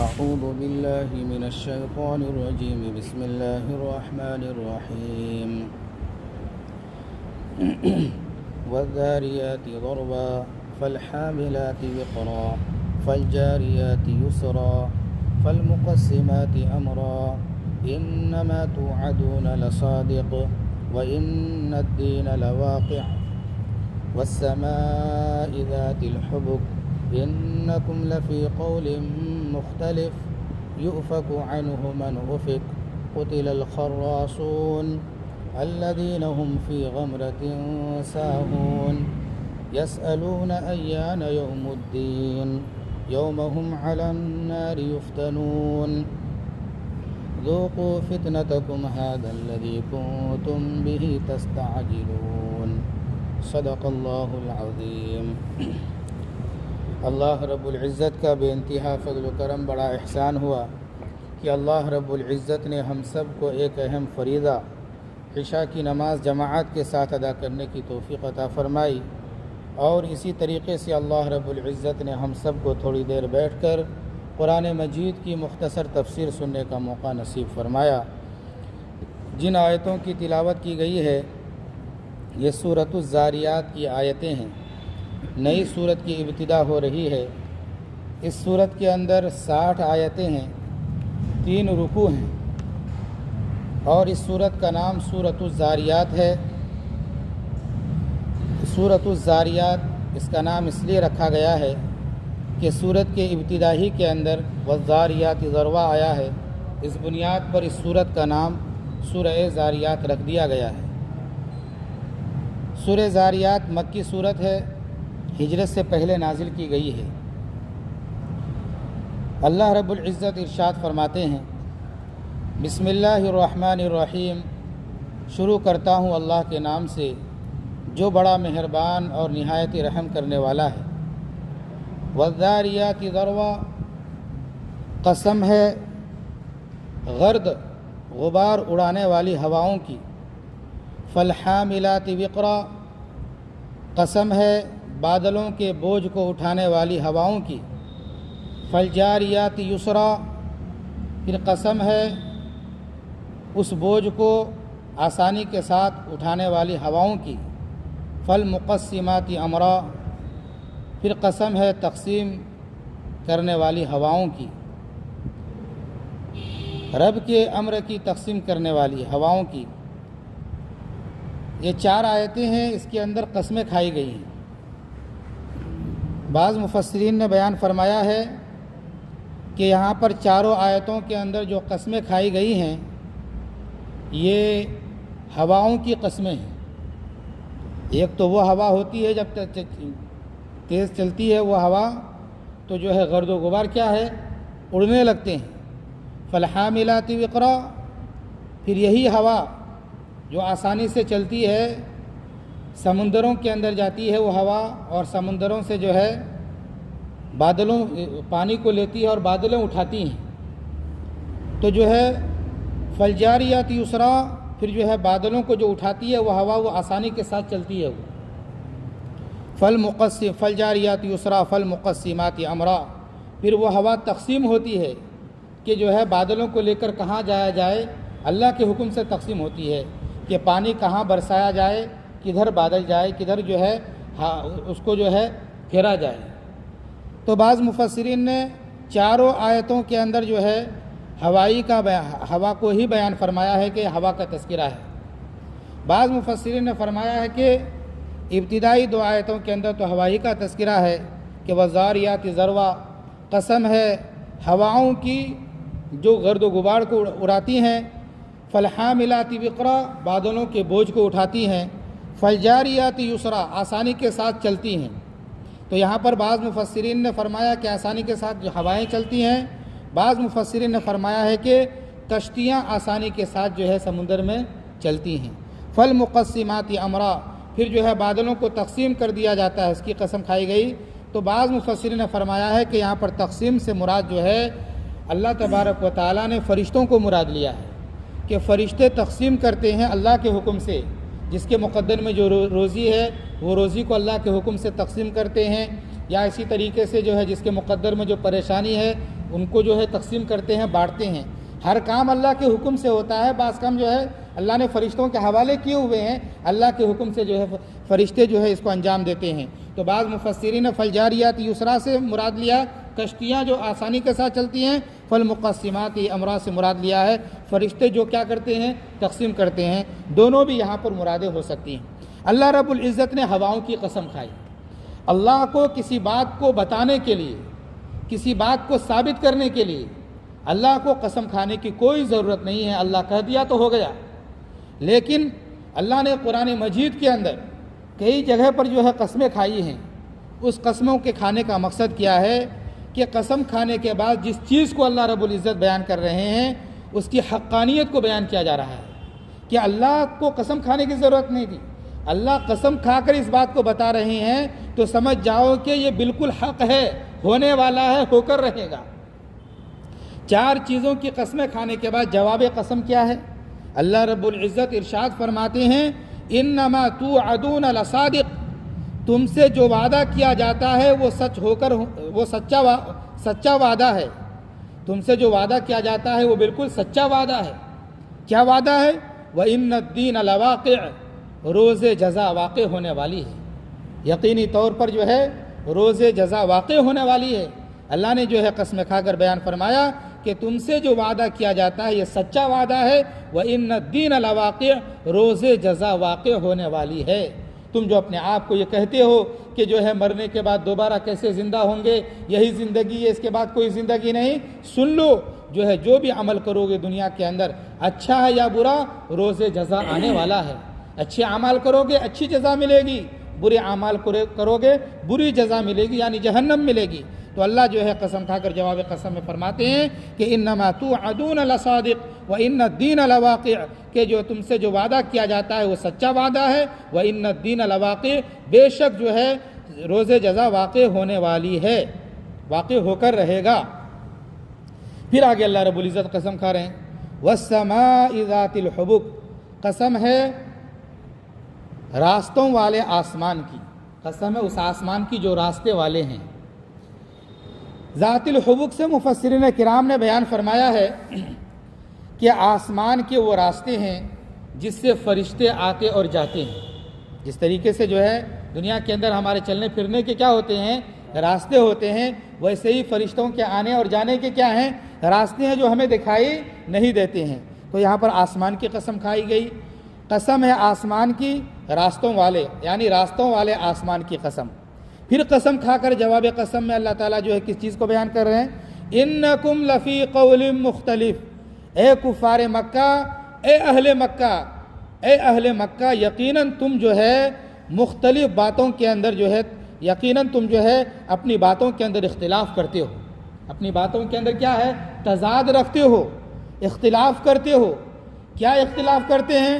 أعوذ بالله من الشيطان الرجيم. بسم الله الرحمن الرحيم. والذاريات ضربا فالحاملات وقرا فالجاريات يسرا فالمقسمات أمرا إنما توعدون لصادق وإن الدين لواقع والسماء ذات الحبك إنكم لفي قول مختلف يؤفك عنه من أفك قتل الخراصون الذين هم في غمرة ساهون يسألون أيان يوم الدين يوم هم على النار يفتنون ذوقوا فتنتكم هذا الذي كنتم به تستعجلون. صدق اللہ العظیم. اللہ رب العزت کا بے انتہا فضل و کرم بڑا احسان ہوا کہ اللہ رب العزت نے ہم سب کو ایک اہم فریضہ عشاء کی نماز جماعت کے ساتھ ادا کرنے کی توفیق عطا فرمائی، اور اسی طریقے سے اللہ رب العزت نے ہم سب کو تھوڑی دیر بیٹھ کر قرآن مجید کی مختصر تفسیر سننے کا موقع نصیب فرمایا. جن آیتوں کی تلاوت کی گئی ہے یہ سورۃ الذاریات کی آیتیں ہیں. نئی سورت کی ابتدا ہو رہی ہے. اس سورت کے اندر 60 آیتیں ہیں، 3 رکوع ہیں، اور اس سورت کا نام سورۃ الذاریات ہے. سورۃ الذاریات اس کا نام اس لیے رکھا گیا ہے کہ سورت کے ابتدائی کے اندر والذاریات ذروا آیا ہے. اس بنیاد پر اس سورت کا نام سورہ ذاریات رکھ دیا گیا ہے. سورہ ذاریات مکی سورت ہے، ہجرت سے پہلے نازل کی گئی ہے. اللہ رب العزت ارشاد فرماتے ہیں بسم اللہ الرحمن الرحیم. شروع کرتا ہوں اللہ کے نام سے جو بڑا مہربان اور نہایت رحم کرنے والا ہے. والذاریات ذروا، قسم ہے گرد غبار اڑانے والی ہواؤں کی. فالحاملات وقرا، قسم ہے بادلوں کے بوجھ کو اٹھانے والی ہواؤں کی. فالجاریات یسرا، پھر قسم ہے اس بوجھ کو آسانی کے ساتھ اٹھانے والی ہواؤں کی. فالمقسمات امرا، پھر قسم ہے تقسیم کرنے والی ہواؤں کی. رب کے امر کی تقسیم کرنے والی ہواؤں کی. یہ 4 آیتیں ہیں، اس کے اندر قسمیں کھائی گئی ہیں. بعض مفسرین نے بیان فرمایا ہے کہ یہاں پر 4 آیتوں کے اندر جو قسمیں کھائی گئی ہیں یہ ہواؤں کی قسمیں ہیں. ایک تو وہ ہوا ہوتی ہے جب تیز چلتی ہے وہ ہوا تو جو ہے گرد و غبار کیا ہے، اڑنے لگتے ہیں. فالحاملات وقرا، پھر یہی ہوا جو آسانی سے چلتی ہے سمندروں کے اندر جاتی ہے وہ ہوا، اور سمندروں سے جو ہے بادلوں پانی کو لیتی ہے اور بادلیں اٹھاتی ہیں. تو جو ہے فالجاریات یسرا، پھر جو ہے بادلوں کو جو اٹھاتی ہے وہ ہوا وہ آسانی کے ساتھ چلتی ہے وہ. فالجاریات یسرا فالمقسمات امرا، پھر وہ ہوا تقسیم ہوتی ہے کہ جو ہے بادلوں کو لے کر کہاں جایا جائے. اللہ کے حکم سے تقسیم ہوتی ہے کہ پانی کہاں برسایا جائے، کدھر بادل جائے، کدھر جو ہے اس کو جو ہے پھیرا جائے. تو بعض مفسرین نے 4 آیتوں کے اندر جو ہے ہوا کو ہی بیان فرمایا ہے کہ ہوا کا تذکرہ ہے. بعض مفسرین نے فرمایا ہے کہ ابتدائی 2 آیتوں کے اندر تو ہوا ہی کا تذکرہ ہے کہ والذاریات ذروا، قسم ہے ہواؤں کی جو گرد و غبار کو اڑاتی ہیں. فالحاملات وقرا، بادلوں کے بوجھ کو اٹھاتی ہیں. فالجاریات یسرا، آسانی کے ساتھ چلتی ہیں. تو یہاں پر بعض مفسرین نے فرمایا کہ آسانی کے ساتھ جو ہوائیں چلتی ہیں. بعض مفسرین نے فرمایا ہے کہ کشتیاں آسانی کے ساتھ جو ہے سمندر میں چلتی ہیں. فالمقسمات امرا، پھر جو ہے بادلوں کو تقسیم کر دیا جاتا ہے، اس کی قسم کھائی گئی. تو بعض مفسرین نے فرمایا ہے کہ یہاں پر تقسیم سے مراد جو ہے اللہ تبارک و تعالیٰ نے فرشتوں کو مراد لیا ہے کہ فرشتے تقسیم کرتے ہیں اللہ کے حکم سے. جس کے مقدر میں جو روزی ہے وہ روزی کو اللہ کے حکم سے تقسیم کرتے ہیں، یا اسی طریقے سے جو ہے جس کے مقدر میں جو پریشانی ہے ان کو جو ہے تقسیم کرتے ہیں، بانٹتے ہیں۔ ہر کام اللہ کے حکم سے ہوتا ہے، بعض کام جو ہے اللہ نے فرشتوں کے حوالے کیے ہوئے ہیں، اللہ کے حکم سے جو ہے فرشتے جو ہے اس کو انجام دیتے ہیں۔ تو بعض مفسرین فالجاریات یسرا سے مراد لیا کشتیاں جو آسانی کے ساتھ چلتی ہیں، فالمقسمات امرا سے مراد لیا ہے فرشتے جو کیا کرتے ہیں، تقسیم کرتے ہیں۔ دونوں بھی یہاں پر مرادیں ہو سکتی ہیں۔ اللہ رب العزت نے ہواؤں کی قسم کھائی۔ اللہ کو کسی بات کو بتانے کے لیے، کسی بات کو ثابت کرنے کے لیے اللہ کو قسم کھانے کی کوئی ضرورت نہیں ہے، اللہ کہہ دیا تو ہو گیا۔ لیکن اللہ نے قرآن مجید کے اندر کئی جگہ پر جو ہے قسمیں کھائی ہیں۔ اس قسموں کے کھانے کا مقصد کیا ہے کہ قسم کھانے کے بعد جس چیز کو اللہ رب العزت بیان کر رہے ہیں اس کی حقانیت کو بیان کیا جا رہا ہے کہ اللہ کو قسم کھانے کی ضرورت نہیں تھی، اللہ قسم کھا کر اس بات کو بتا رہے ہیں تو سمجھ جاؤ کہ یہ بالکل حق ہے، ہونے والا ہے، ہو کر رہے گا۔ 4 چیزوں کی قسمیں کھانے کے بعد جواب قسم کیا ہے؟ اللہ رب العزت ارشاد فرماتے ہیں انما توعدون لصادق، تم سے جو وعدہ کیا جاتا ہے وہ سچ ہو کر وہ سچا وعدہ ہے، تم سے جو وعدہ کیا جاتا ہے وہ بالکل سچا وعدہ ہے۔ کیا وعدہ ہے؟ وَإِنَّ الدِّينَ لَوَاقِعٌ، روز جزا واقع ہونے والی ہے، یقینی طور پر جو ہے روز جزا واقع ہونے والی ہے۔ اللہ نے جو ہے قسم کھا کر بیان فرمایا کہ تم سے جو وعدہ کیا جاتا ہے یہ سچا وعدہ ہے، وَإِنَّ الدِّينَ لَوَاقِعٌ، روز جزا واقع ہونے والی ہے۔ تم جو اپنے آپ کو یہ کہتے ہو کہ جو ہے مرنے کے بعد دوبارہ کیسے زندہ ہوں گے، یہی زندگی ہے، اس کے بعد کوئی زندگی نہیں، سن لو جو ہے جو بھی عمل کرو گے دنیا کے اندر، اچھا ہے یا برا، روز جزا آنے والا ہے۔ اچھے اعمال کرو گے اچھی جزا ملے گی، برے اعمال کرو گے بری جزا ملے گی، یعنی جہنم ملے گی۔ تو اللہ جو ہے قسم کھا کر جواب قسم میں فرماتے ہیں کہ انما توعدون لصادق وان الدین لواقع، کہ جو تم سے جو وعدہ کیا جاتا ہے وہ سچا وعدہ ہے، وان الدین لواقع، بے شک جو ہے روز جزا واقع ہونے والی ہے، واقع ہو کر رہے گا۔ پھر آگے اللہ رب العزت قسم کھا رہے ہیں والسماء ذات الحبک، قسم ہے راستوں والے آسمان کی، قسم ہے اس آسمان کی جو راستے والے ہیں۔ ذات الحبک سے مفسرین کرام نے بیان فرمایا ہے کہ آسمان کے وہ راستے ہیں جس سے فرشتے آتے اور جاتے ہیں۔ جس طریقے سے جو ہے دنیا کے اندر ہمارے چلنے پھرنے کے کیا ہوتے ہیں، راستے ہوتے ہیں، ویسے ہی فرشتوں کے آنے اور جانے کے کیا ہیں، راستے ہیں جو ہمیں دکھائی نہیں دیتے ہیں۔ تو یہاں پر آسمان کی قسم کھائی گئی، قسم ہے آسمان کی راستوں والے، یعنی راستوں والے آسمان کی قسم۔ پھر قسم کھا کر جواب قسم میں اللہ تعالیٰ جو ہے کس چیز کو بیان کر رہے ہیں، انکم لفی قول مختلف، اے کفار مکہ، اے اہل مکہ، یقیناً تم جو ہے مختلف باتوں کے اندر جو ہے، یقیناً تم جو ہے اپنی باتوں کے اندر اختلاف کرتے ہو، اپنی باتوں کے اندر کیا ہے، تضاد رکھتے ہو، اختلاف کرتے ہو۔ کیا اختلاف کرتے ہیں؟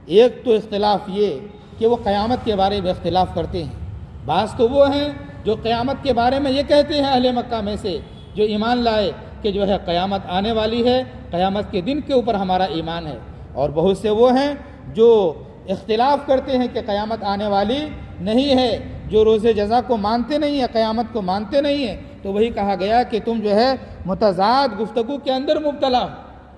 ایک تو اختلاف یہ کہ وہ قیامت کے بارے میں اختلاف کرتے ہیں۔ بعض تو وہ ہیں جو قیامت کے بارے میں یہ کہتے ہیں اہل مکہ میں سے جو ایمان لائے کہ جو ہے قیامت آنے والی ہے، قیامت کے دن کے اوپر ہمارا ایمان ہے، اور بہت سے وہ ہیں جو اختلاف کرتے ہیں کہ قیامت آنے والی نہیں ہے، جو روز جزا کو مانتے نہیں ہیں، قیامت کو مانتے نہیں ہیں۔ تو وہی کہا گیا کہ تم جو ہے متضاد گفتگو کے اندر مبتلا ہو،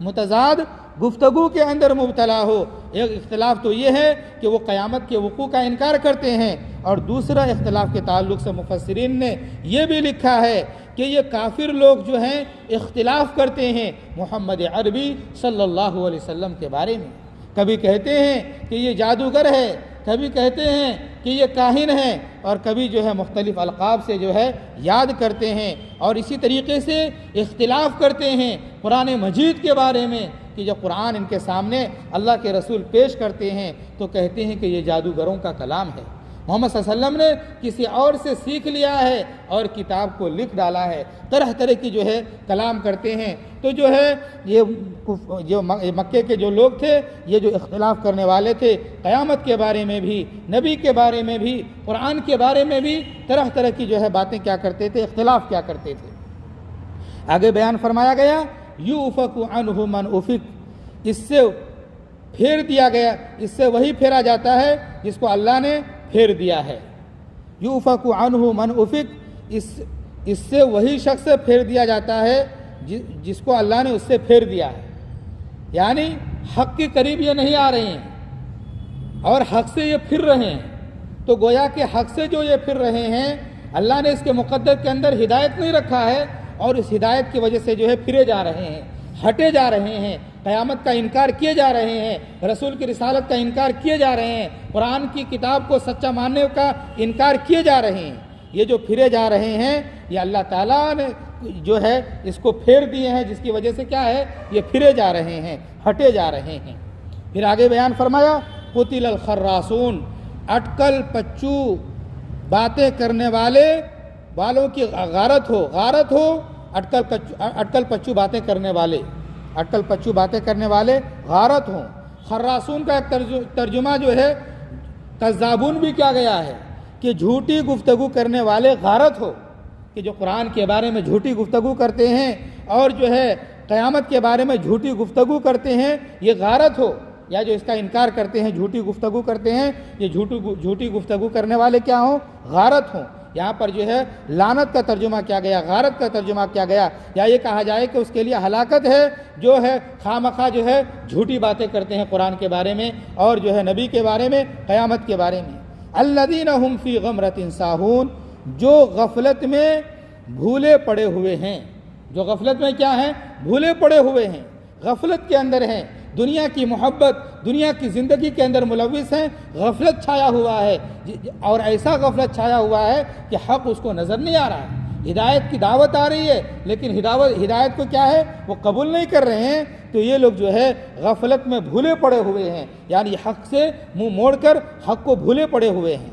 متضاد گفتگو کے اندر مبتلا ہو۔ ایک اختلاف تو یہ ہے کہ وہ قیامت کے وقوع کا انکار کرتے ہیں، اور دوسرا اختلاف کے تعلق سے مفسرین نے یہ بھی لکھا ہے کہ یہ کافر لوگ جو ہیں اختلاف کرتے ہیں محمد عربی صلی اللہ علیہ وسلم کے بارے میں۔ کبھی کہتے ہیں کہ یہ جادوگر ہے، کبھی کہتے ہیں کہ یہ کاہن ہے، اور کبھی جو ہے مختلف القاب سے جو ہے یاد کرتے ہیں، اور اسی طریقے سے اختلاف کرتے ہیں قرآن مجید کے بارے میں کہ جب قرآن ان کے سامنے اللہ کے رسول پیش کرتے ہیں تو کہتے ہیں کہ یہ جادوگروں کا کلام ہے، محمد صلی اللہ علیہ وسلم نے کسی اور سے سیکھ لیا ہے اور کتاب کو لکھ ڈالا ہے، طرح طرح کی جو ہے کلام کرتے ہیں۔ تو جو ہے یہ جو مکے کے جو لوگ تھے، یہ جو اختلاف کرنے والے تھے، قیامت کے بارے میں بھی، نبی کے بارے میں بھی، قرآن کے بارے میں بھی طرح طرح کی جو ہے باتیں کیا کرتے تھے، اختلاف کیا کرتے تھے۔ آگے بیان فرمایا گیا یؤفک عنہ من افک، اس سے پھیر دیا گیا، اس سے وہی پھیرا جاتا ہے جس کو اللہ نے پھیر دیا ہے۔ یؤفک عنہ من افک، اس سے وہی شخص سے پھیر دیا جاتا ہے جس کو اللہ نے اس سے پھیر دیا ہے، یعنی حق کے قریب یہ نہیں آ رہے ہیں اور حق سے یہ پھر رہے ہیں، تو گویا کہ حق سے جو یہ پھر رہے ہیں اللہ نے اس کے مقدر کے اندر ہدایت نہیں رکھا ہے، اور اس ہدایت کی وجہ سے جو ہے پھرے جا رہے ہیں، ہٹے جا رہے ہیں، قیامت کا انکار کیے جا رہے ہیں، رسول کی رسالت کا انکار کیے جا رہے ہیں، قرآن کی کتاب کو سچا ماننے کا انکار کیے جا رہے ہیں۔ یہ جو پھرے جا رہے ہیں یہ اللہ تعالیٰ نے جو ہے اس کو پھیر دیے ہیں، جس کی وجہ سے کیا ہے یہ پھرے جا رہے ہیں، ہٹے جا رہے ہیں۔ پھر آگے بیان فرمایا قتل الخراسون، اٹکل پچو باتیں کرنے والوں کی غارت ہو، اٹکل پچو باتیں کرنے والے غارت ہوں۔ خراسون کا ایک ترجمہ جو ہے کذابون بھی کیا گیا ہے کہ جھوٹی گفتگو کرنے والے غارت ہو، کہ جو قرآن کے بارے میں جھوٹی گفتگو کرتے ہیں اور جو ہے قیامت کے بارے میں جھوٹی گفتگو کرتے ہیں یہ غارت ہو، یا جو اس کا انکار کرتے ہیں جھوٹی گفتگو کرتے ہیں یہ جھوٹی گفتگو کرنے والے کیا ہوں غارت ہوں۔ یہاں پر جو ہے لعنت کا ترجمہ کیا گیا، غارت کا ترجمہ کیا گیا، یا یہ کہا جائے کہ اس کے لیے ہلاکت ہے جو ہے خامخواہ جو ہے جھوٹی باتیں کرتے ہیں قرآن کے بارے میں اور جو ہے نبی کے بارے میں، قیامت کے بارے میں۔ الذین هم فی غمرۃ ساہون، جو غفلت میں بھولے پڑے ہوئے ہیں، جو غفلت میں کیا ہیں بھولے پڑے ہوئے ہیں، غفلت کے اندر ہیں، دنیا کی محبت دنیا کی زندگی کے اندر ملوث ہیں، غفلت چھایا ہوا ہے، اور ایسا غفلت چھایا ہوا ہے کہ حق اس کو نظر نہیں آ رہا ہے، ہدایت کی دعوت آ رہی ہے لیکن ہدایت کو کیا ہے وہ قبول نہیں کر رہے ہیں، تو یہ لوگ جو ہے غفلت میں بھولے پڑے ہوئے ہیں، یعنی حق سے منہ موڑ کر حق کو بھولے پڑے ہوئے ہیں۔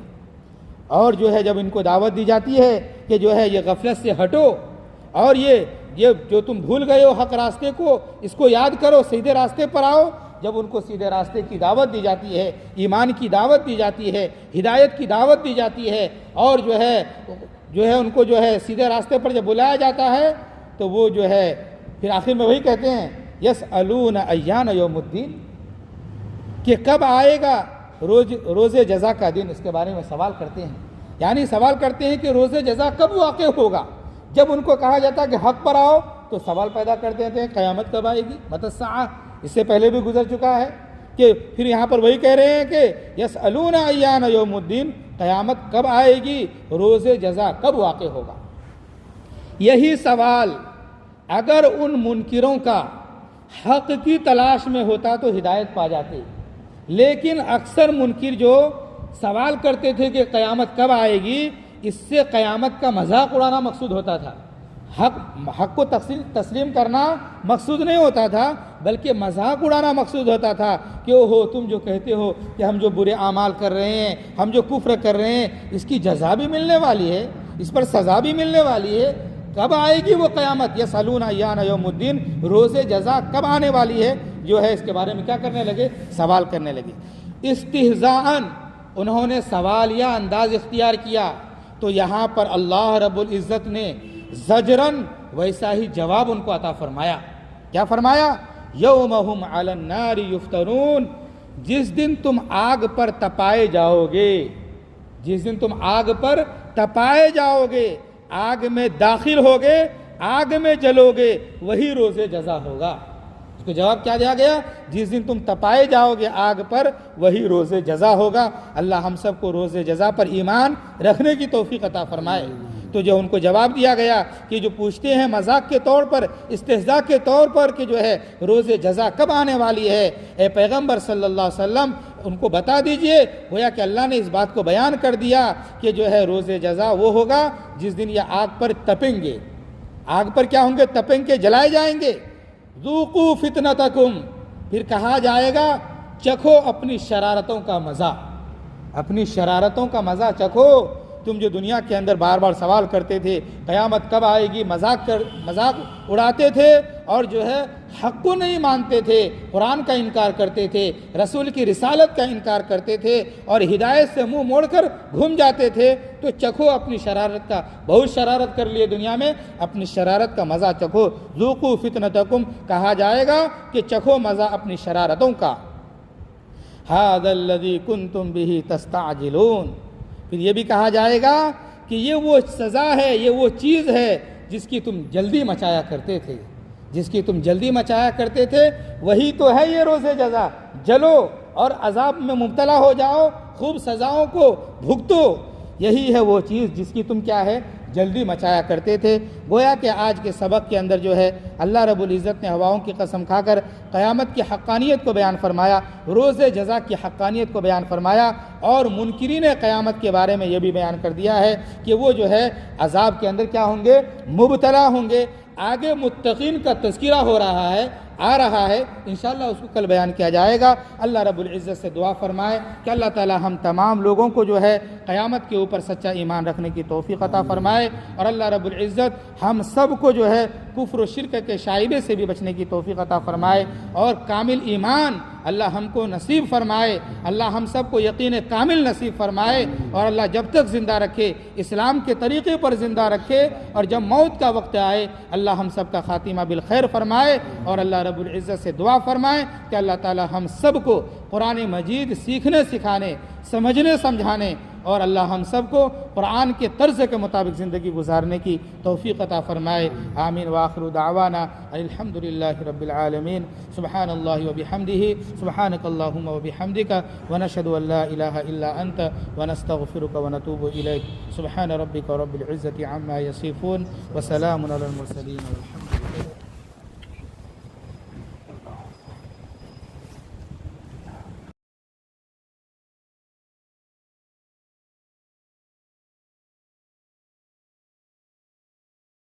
اور جو ہے جب ان کو دعوت دی جاتی ہے کہ جو ہے یہ غفلت سے ہٹو اور یہ جو تم بھول گئے ہو حق راستے کو اس کو یاد کرو، سیدھے راستے پر آؤ، جب ان کو سیدھے راستے کی دعوت دی جاتی ہے، ایمان کی دعوت دی جاتی ہے، ہدایت کی دعوت دی جاتی ہے، اور جو ہے ان کو جو ہے سیدھے راستے پر جب بلایا جاتا ہے تو وہ جو ہے پھر آخر میں وہی کہتے ہیں یسألون ایان یوم الدین، کہ کب آئے گا روز جزا کا دن، اس کے بارے میں سوال کرتے ہیں، یعنی سوال کرتے ہیں کہ روز جزا کب واقع ہوگا۔ جب ان کو کہا جاتا ہے کہ حق پر آؤ تو سوال پیدا کر دیتے ہیں قیامت کب آئے گی، متی الساعہ، اس سے پہلے بھی گزر چکا ہے کہ پھر یہاں پر وہی کہہ رہے ہیں کہ یسألون ایان یوم الدین، قیامت کب آئے گی، روز جزا کب واقع ہوگا۔ یہی سوال اگر ان منکروں کا حق کی تلاش میں ہوتا تو ہدایت پا جاتے، لیکن اکثر منکر جو سوال کرتے تھے کہ قیامت کب آئے گی، اس سے قیامت کا مذاق اڑانا مقصود ہوتا تھا، حق کو تسلیم کرنا مقصود نہیں ہوتا تھا، بلکہ مذاق اڑانا مقصود ہوتا تھا کہ اوہو تم جو کہتے ہو کہ ہم جو برے اعمال کر رہے ہیں، ہم جو کفر کر رہے ہیں، اس کی جزا بھی ملنے والی ہے، اس پر سزا بھی ملنے والی ہے، کب آئے گی وہ قیامت، یسألون ایان یوم الدین، روز جزا کب آنے والی ہے، جو ہے اس کے بارے میں کیا کرنے لگے، سوال کرنے لگے۔ استہزاءً، انہوں نے سوال یا انداز اختیار کیا، تو یہاں پر اللہ رب العزت نے زجرن ویسا ہی جواب ان کو عطا فرمایا۔ کیا فرمایا؟ یوم ہم علی النار یفتنون، جس دن تم آگ پر تپائے جاؤ گے، جس دن تم آگ پر تپائے جاؤ گے، آگ میں داخل ہوگے، آگ میں جلو گے، وہی روز جزا ہوگا۔ اس کو جواب کیا دیا گیا؟ جس دن تم تپائے جاؤ گے آگ پر وہی روز جزا ہوگا۔ اللہ ہم سب کو روز جزا پر ایمان رکھنے کی توفیق عطا فرمائے۔ تو جو ان کو جواب دیا گیا کہ جو پوچھتے ہیں مذاق کے طور پر، استہزاء کے طور پر کہ جو ہے روز جزا کب آنے والی ہے، اے پیغمبر صلی اللہ علیہ وسلم ان کو بتا دیجئے، گویا کہ اللہ نے اس بات کو بیان کر دیا کہ جو ہے روز جزا وہ ہوگا جس دن یہ آگ پر تپیں گے، آگ پر کیا ہوں گے، تپیں گے، جلائے جائیں گے۔ ذوقوا فتنتکم، پھر کہا جائے گا چکھو اپنی شرارتوں کا مزہ، اپنی شرارتوں کا مزہ چکھو۔ تم جو دنیا کے اندر بار بار سوال کرتے تھے قیامت کب آئے گی، مذاق اڑاتے تھے اور جو ہے حق کو نہیں مانتے تھے، قرآن کا انکار کرتے تھے، رسول کی رسالت کا انکار کرتے تھے اور ہدایت سے منہ موڑ کر گھوم جاتے تھے، تو چکھو اپنی شرارت کا، بہت شرارت کر لیے دنیا میں، اپنی شرارت کا مزہ چکھو۔ ذوقوا فتنتکم، کہا جائے گا کہ چکھو مزہ اپنی شرارتوں کا۔ ھذا الذی کنتم بہ تستعجلون، پھر یہ بھی کہا جائے گا کہ یہ وہ سزا ہے، یہ وہ چیز ہے جس کی تم جلدی مچایا کرتے تھے، جس کی تم جلدی مچایا کرتے تھے، وہی تو ہے یہ روز جزا۔ جلو اور عذاب میں مبتلا ہو جاؤ، خوب سزاؤں کو بھگتو، یہی ہے وہ چیز جس کی تم کیا ہے جلدی مچایا کرتے تھے۔ گویا کہ آج کے سبق کے اندر جو ہے اللہ رب العزت نے ہواؤں کی قسم کھا کر قیامت کی حقانیت کو بیان فرمایا، روز جزا کی حقانیت کو بیان فرمایا، اور منکرین قیامت کے بارے میں یہ بھی بیان کر دیا ہے کہ وہ جو ہے عذاب کے اندر کیا ہوں گے، مبتلا ہوں گے۔ آگے متقین کا تذکرہ ہو رہا ہے، آ رہا ہے، انشاءاللہ اس کو کل بیان کیا جائے گا۔ اللہ رب العزت سے دعا فرمائے کہ اللہ تعالی ہم تمام لوگوں کو جو ہے قیامت کے اوپر سچا ایمان رکھنے کی توفیق عطا فرمائے، اور اللہ رب العزت ہم سب کو جو ہے کفر و شرک کے شائبے سے بھی بچنے کی توفیق عطا فرمائے، اور کامل ایمان اللہ ہم کو نصیب فرمائے، اللہ ہم سب کو یقین کامل نصیب فرمائے، اور اللہ جب تک زندہ رکھے اسلام کے طریقے پر زندہ رکھے، اور جب موت کا وقت آئے اللہ ہم سب کا خاتمہ بالخیر فرمائے، اور اللہ رب العزت سے دعا فرمائے کہ اللہ تعالی ہم سب کو قرآن مجید سیکھنے سکھانے، سمجھنے سمجھانے، اور اللہ ہم سب کو قرآن کے طرز کے مطابق زندگی گزارنے کی توفیق عطا فرمائے۔ آمین وآخر دعوانا الحمدللہ رب العالمین۔ سبحان اللہ وبحمدہ، سبحانک اللہم وبحمدک، ونشہد ان لا الہ الا انت، ونستغفرک ونتوب الیک۔ سبحان ربک رب العزت عما یصفون، وسلام علی المرسلین والحمد للہ۔